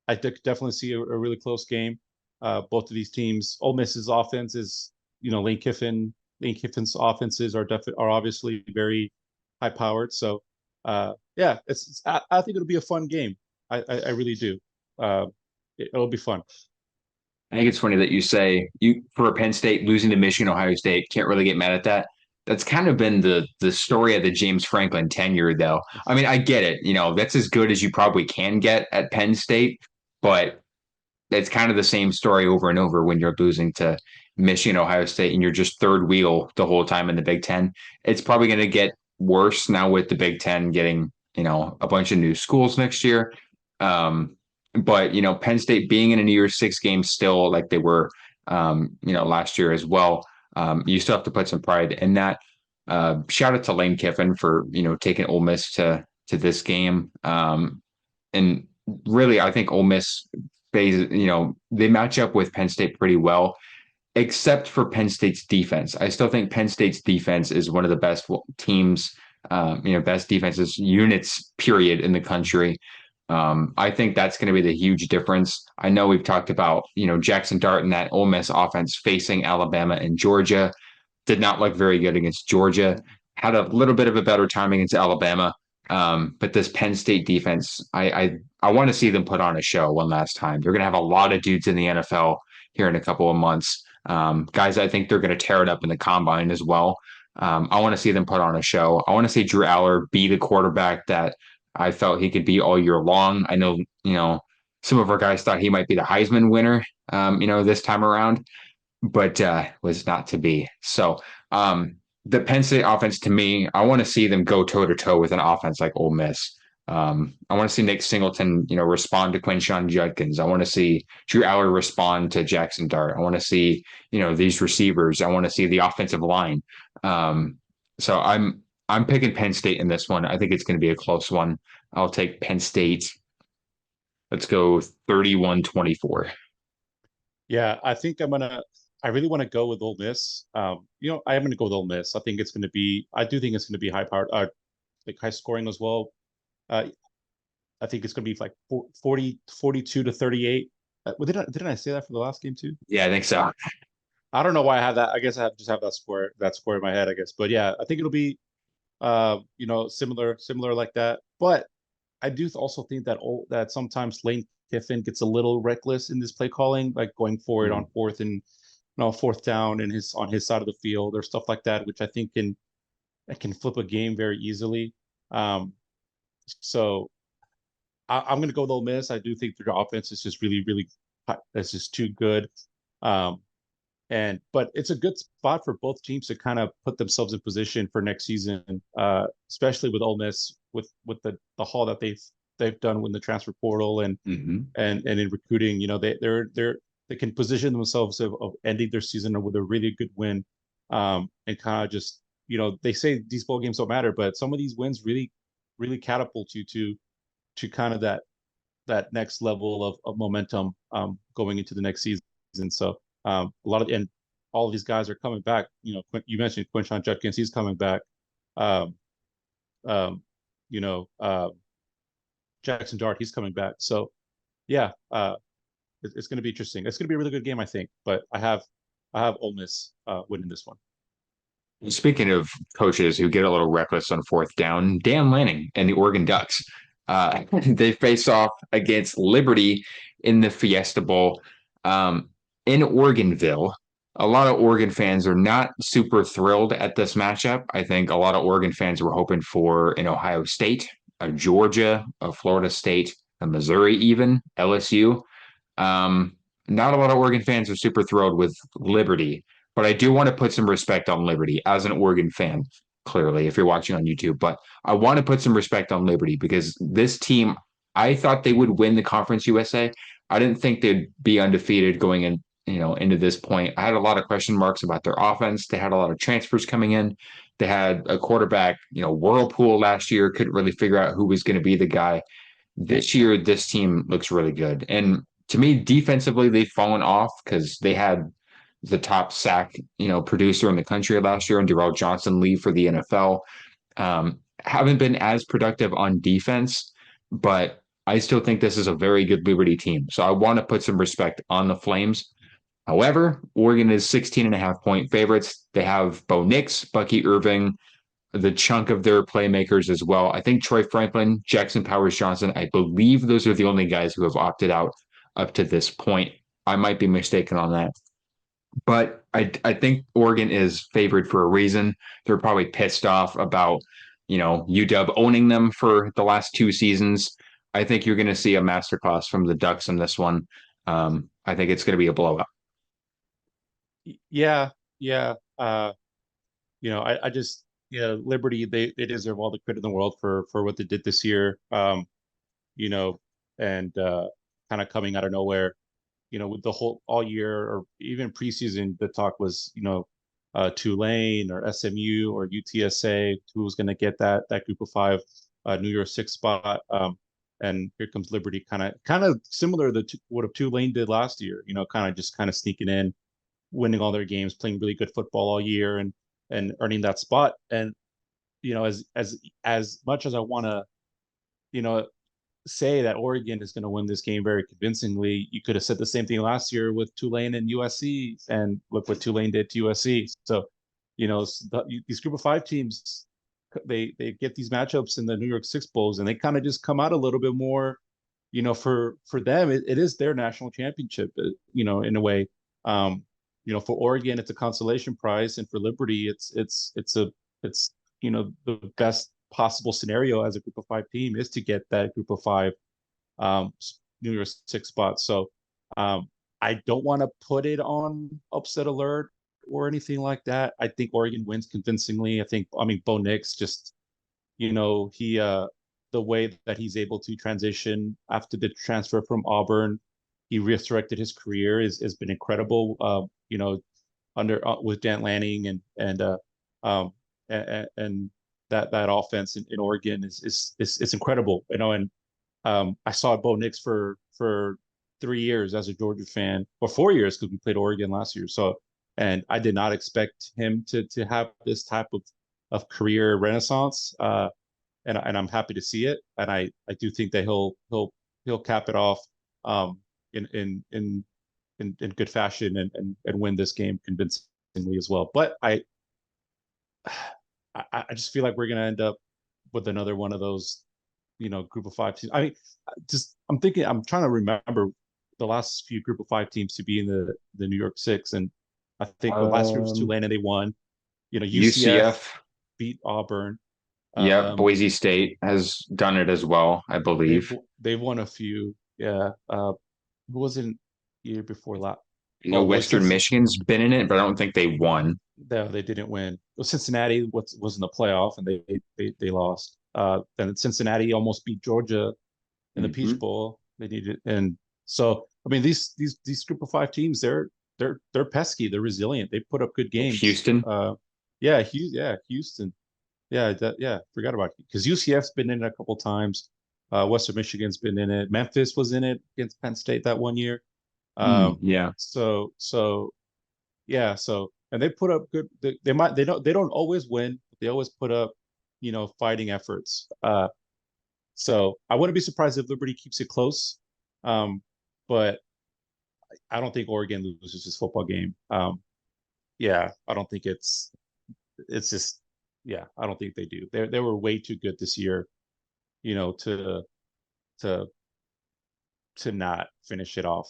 I definitely see a really close game. Both of these teams, Ole Miss's offense is, Lane Kiffin's offenses are obviously very high powered. So, yeah, I think it'll be a fun game. I really do. Uh, it'll be fun. I think it's funny that you say you for Penn State losing to Michigan, Ohio State can't really get mad at that. That's kind of been the story of the James Franklin tenure, though. I mean, I get it. That's as good as you probably can get at Penn State, but it's kind of the same story over and over when you're losing to Michigan, Ohio State, and you're just third wheel the whole time in the Big Ten. It's probably going to get worse now with the Big Ten getting, a bunch of new schools next year. But Penn State being in a New Year's Six game still like they were, last year as well. You still have to put some pride in that. Shout out to Lane Kiffin for taking Ole Miss to this game. And really, I think Ole Miss they match up with Penn State pretty well, except for Penn State's defense. I still think Penn State's defense is one of the best teams, best defenses units, period, in the country. I think that's going to be the huge difference. I know we've talked about, Jackson Dart and that Ole Miss offense facing Alabama and Georgia. Did not look very good against Georgia. Had a little bit of a better time against Alabama. But this Penn State defense, I want to see them put on a show one last time. They're going to have a lot of dudes in the NFL here in a couple of months. Guys, I think they're going to tear it up in the combine as well. I want to see them put on a show. I want to see Drew Aller be the quarterback that I felt he could be all year long. I know, some of our guys thought he might be the Heisman winner, this time around, but was not to be. So the Penn State offense, to me, I want to see them go toe to toe with an offense like Ole Miss. I want to see Nick Singleton, respond to Quinshon Judkins. I want to see Drew Aller respond to Jackson Dart. I want to see, these receivers. I want to see the offensive line. So I'm picking Penn State in this one. I think it's going to be a close one. I'll take Penn State. Let's go 31-24. Yeah, I think I really want to go with Ole Miss. I am gonna go with Ole Miss. I do think it's gonna be high powered, like high scoring as well. Uh, I think it's gonna be like 42 to 38. Well, didn't I say that for the last game too? Yeah, I think so. I don't know why I have that. I guess just have that score in my head, I guess. But yeah, I think it'll be similar like that. But I do also think that sometimes Lane Kiffin gets a little reckless in this play calling, like going for it on fourth down and on his side of the field or stuff like that, which I think can flip a game very easily. Um, so I'm going to go with Ole Miss. I do think their offense is just really, really, it's just too good. Um, but it's a good spot for both teams to kind of put themselves in position for next season, especially with Ole Miss with the haul that they've done with the transfer portal and in recruiting. They can position themselves of ending their season with a really good win, and kind of just they say these bowl games don't matter, but some of these wins really catapult you to kind of that next level of momentum going into the next season. So and all of these guys are coming back. You mentioned Quinshon Judkins, he's coming back. Um, um, you know, Jackson Dart, he's coming back. So yeah, it's going to be interesting. It's going to be a really good game, I think. But I have Ole Miss winning this one. Speaking of coaches who get a little reckless on fourth down, Dan Lanning and the Oregon Ducks, they face off against Liberty in the Fiesta Bowl in Oregonville. A lot of Oregon fans are not super thrilled at this matchup. I think a lot of Oregon fans were hoping for an Ohio State, a Georgia, a Florida State, a Missouri, even LSU. Um, Not a lot of Oregon fans are super thrilled with Liberty, but I do want to put some respect on Liberty as an Oregon fan, clearly, if you're watching on YouTube. But I want to put some respect on Liberty because this team, I thought they would win the Conference USA. I didn't think they'd be undefeated going in, into this point. I had a lot of question marks about their offense. They had a lot of transfers coming in. They had a quarterback, whirlpool last year, couldn't really figure out who was going to be the guy. This year, this team looks really good. And to me, defensively, they've fallen off because they had the top sack, producer in the country last year, and Darrell Johnson leave for the NFL. Haven't been as productive on defense, but I still think this is a very good Liberty team. So I want to put some respect on the Flames. However, Oregon is 16 and a half point favorites. They have Bo Nix, Bucky Irving, the chunk of their playmakers as well. I think Troy Franklin, Jackson Powers Johnson, I believe those are the only guys who have opted out up to this point. I might be mistaken on that. But I think Oregon is favored for a reason. They're probably pissed off about, UW owning them for the last two seasons. I think you're going to see a masterclass from the Ducks in this one. I think it's going to be a blowout. Yeah, yeah. I just Liberty, they deserve all the credit in the world for what they did this year. You know, and kind of coming out of nowhere. With the whole all year or even preseason, the talk was, Tulane or SMU or UTSA, who was going to get that group of five New Year's Six spot. And here comes Liberty, kind of similar to what Tulane did last year. Kind of sneaking in, winning all their games, playing really good football all year, and earning that spot. And as much as I want to, you know, say that Oregon is going to win this game very convincingly, you could have said the same thing last year with Tulane and USC, and look what Tulane did to USC. So, these group of five teams, they get these matchups in the New York Six Bowls, and they kind of just come out a little bit more. For them, it is their national championship. In a way. Um, for Oregon, it's a consolation prize, and for Liberty, it's the best possible scenario as a Group of Five team is to get that Group of Five um, New Year's Six spot. So um, I don't want to put it on upset alert or anything like that. I think Oregon wins convincingly. I mean, Bo Nix just, he the way that he's able to transition after the transfer from Auburn, he resurrected his career is has been incredible. Under with Dan Lanning um and that offense in Oregon is incredible. And I saw Bo Nix for 3 years as a Georgia fan, or 4 years because we played Oregon last year. So, and I did not expect him to have this type of career renaissance. And I'm happy to see it. And I do think that he'll cap it off um, in in in in good fashion and win this game convincingly as well. But I just feel like we're gonna end up with another one of those group of five teams. I mean, I'm trying to remember the last few group of five teams to be in the New York Six, and I think the last year was Um, Tulane and they won. UCF UCF, beat Auburn. yep. Um, Boise State has done it as well, I they've believe. they've won a few. Yeah. Who was in year before last? You know, Oh, was Western since Michigan's been in it, but I don't think they won. they didn't win. Well, Cincinnati was in the playoff and they lost. Then Cincinnati almost beat Georgia in the Peach Hmm. Bowl. They needed, and so I mean these group of five teams, they're pesky, they're resilient, they put up good games. Houston. Yeah, Houston, forgot about it because UCF's been in it a couple times. Western Michigan's been in it. Memphis was in it against Penn State that one year. Mm, Um, yeah. so yeah, and they put up good. They don't always win, but they always put up fighting efforts. So I wouldn't be surprised if Liberty keeps it close. But I don't think Oregon loses this football game. Yeah, I don't think it's just yeah, I don't think they do. They were way too good this year, you know, to to not finish it off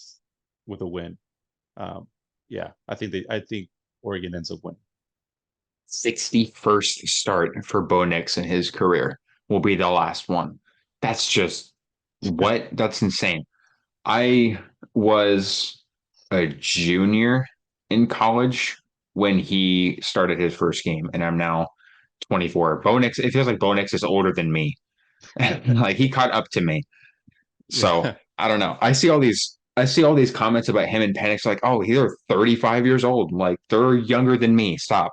with a win. Um, yeah, I think Oregon ends up winning. 61st start for Bo Nix in his career will be the last one. That's just what? That's insane. I was a junior in college when he started his first game, and I'm now 24. Bo Nix, it feels like Bo Nix is older than me. Like he caught up to me. So Yeah. I don't know. I see all these comments about him and Penix like, oh, they're 35 years old. Like they're younger than me. Stop.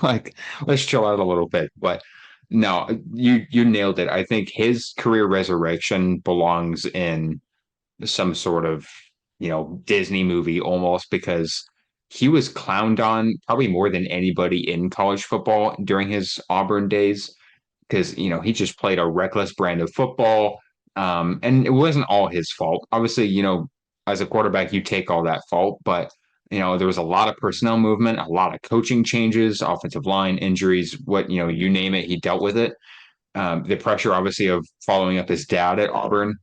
Like, let's chill out a little bit. But no, you nailed it. I think his career resurrection belongs in some sort of, Disney movie almost because he was clowned on probably more than anybody in college football during his Auburn days because he just played a reckless brand of football, and it wasn't all his fault. Obviously, as a quarterback, you take all that fault, but there was a lot of personnel movement, a lot of coaching changes, offensive line injuries, what you name it, he dealt with it. The pressure, obviously, of following up his dad at Auburn,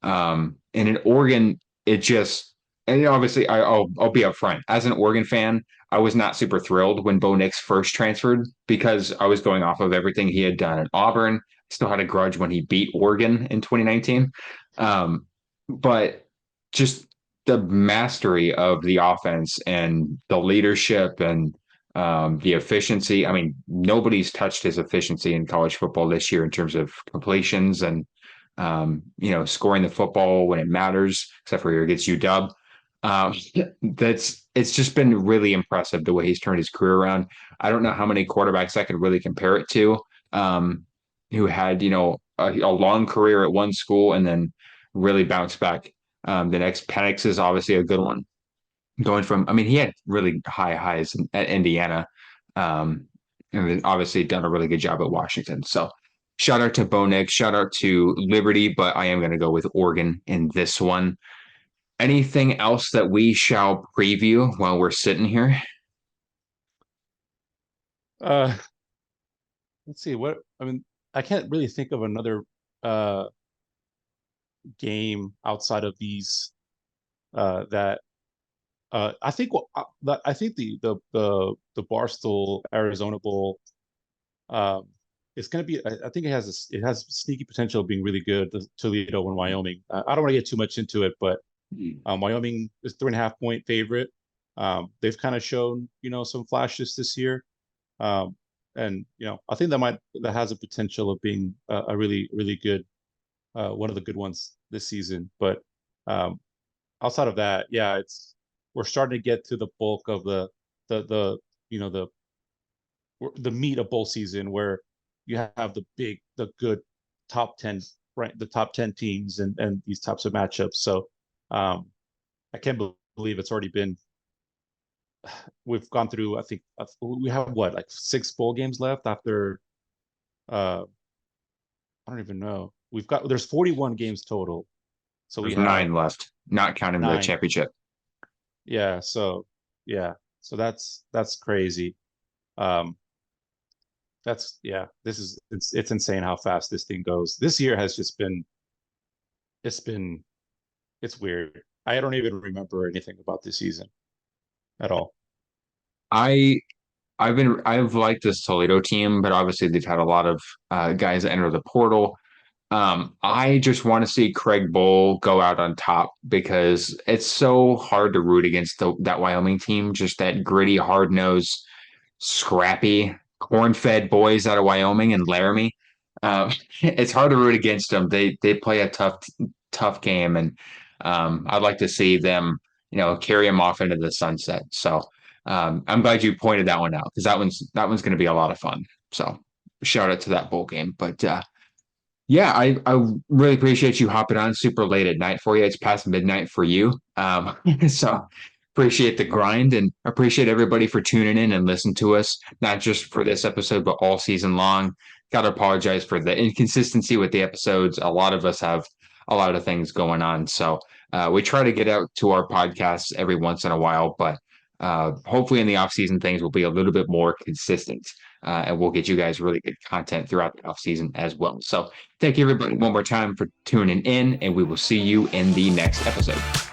and in Oregon, it just and obviously I'll be upfront as an Oregon fan. I was not super thrilled when Bo Nix first transferred because I was going off of everything he had done at Auburn. Still had a grudge when he beat Oregon in 2019. But just the mastery of the offense and the leadership and the efficiency. I mean, nobody's touched his efficiency in college football this year in terms of completions and scoring the football when it matters, except for here against UW. Um, it's just been really impressive the way he's turned his career around. I don't know how many quarterbacks I could really compare it to, who had a long career at one school and then really bounced back. The next Penix is obviously a good one. Going from, I mean, he had really high highs at Indiana, um, and then obviously done a really good job at Washington. So shout out to Bo Nix, shout out to Liberty, but I am going to go with Oregon in this one. Anything else that we shall preview while we're sitting here? Uh, let's see what. I mean, I can't really think of another uh game outside of these that I think the Barstool Arizona Bowl um it's going to be I think it has sneaky potential of being really good. The Toledo and Wyoming. I don't want to get too much into it, but Wyoming is 3.5 point favorite. They've kind of shown some flashes this year. Um, and I think that has a potential of being a really really good one of the good ones this season. But um, outside of that, yeah, it's we're starting to get to the bulk of the you know the meat of bowl season where you have the good top 10 right the top 10 teams and these types of matchups. So um, I can't believe it's already been we've gone through I think we have what like 6 bowl games left after uh I don't even know. There's 41 games total. So we There's have 9 left, not counting the nine. championship. Yeah, so yeah. So that's crazy. Um that's yeah, it's insane how fast this thing goes. This year has just it's been it's weird. I don't even remember anything about this season at all. I I've liked this Toledo team, but obviously they've had a lot of guys that enter the portal. I just want to see Craig Bowl go out on top because it's so hard to root against that Wyoming team. Just that gritty, hard nosed, scrappy, corn fed boys out of Wyoming and Laramie. It's hard to root against them. They play a tough game, and I'd like to see them, carry them off into the sunset. So I'm glad you pointed that one out because that one's going to be a lot of fun. So shout out to that bowl game, but. Yeah, I really appreciate you hopping on super late at night for you. It's past midnight for you. So appreciate the grind and appreciate everybody for tuning in and listening to us, not just for this episode, but all season long. Got to apologize for the inconsistency with the episodes. A lot of us have a lot of things going on. So we try to get out to our podcasts every once in a while, but hopefully in the off season things will be a little bit more consistent. And we'll get you guys really good content throughout the off season as well. So thank you everybody one more time for tuning in, and we will see you in the next episode.